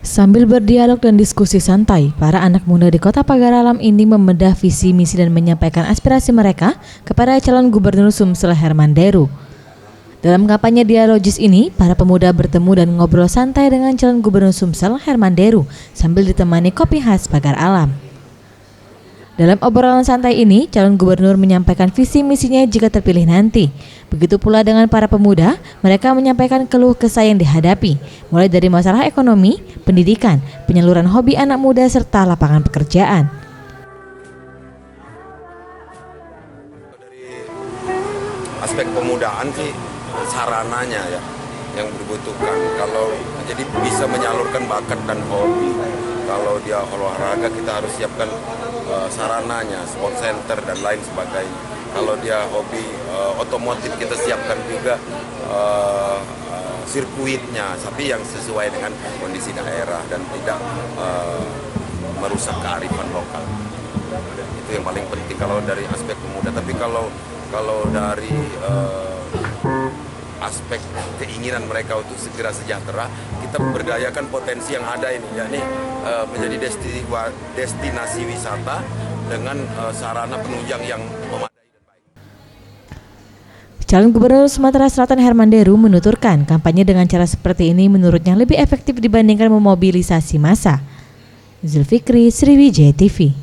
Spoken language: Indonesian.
Sambil berdialog dan diskusi santai, para anak muda di Kota Pagar Alam ini membedah visi misi dan menyampaikan aspirasi mereka kepada calon gubernur Sumsel Herman Deru. Dalam kampanye dialogis ini, para pemuda bertemu dan ngobrol santai dengan calon gubernur Sumsel Herman Deru sambil ditemani kopi khas Pagar Alam. Dalam obrolan santai ini, calon gubernur menyampaikan visi misinya jika terpilih nanti. Begitu pula dengan para pemuda, mereka menyampaikan keluh kesah yang dihadapi, mulai dari masalah ekonomi, pendidikan, penyaluran hobi anak muda, serta lapangan pekerjaan. Dari aspek pemudaan sih, sarananya ya yang dibutuhkan. Kalau jadi bisa menyalurkan bakat dan hobi. Kalau dia olahraga, kita harus siapkan sarananya, sport center dan lain sebagainya. Kalau dia hobi otomotif, kita siapkan juga sirkuitnya, tapi yang sesuai dengan kondisi daerah dan tidak merusak kearifan lokal. Itu yang paling penting kalau dari aspek pemuda. Tapi kalau dari aspek keinginan mereka untuk segera sejahtera, kita berdayakan potensi yang ada ini, yakni menjadi destinasi wisata dengan sarana penunjang yang memadai dan baik. Calon Gubernur Sumatera Selatan Herman Deru menuturkan kampanye dengan cara seperti ini menurutnya lebih efektif dibandingkan memobilisasi massa. Zulfikri, Sriwijaya TV.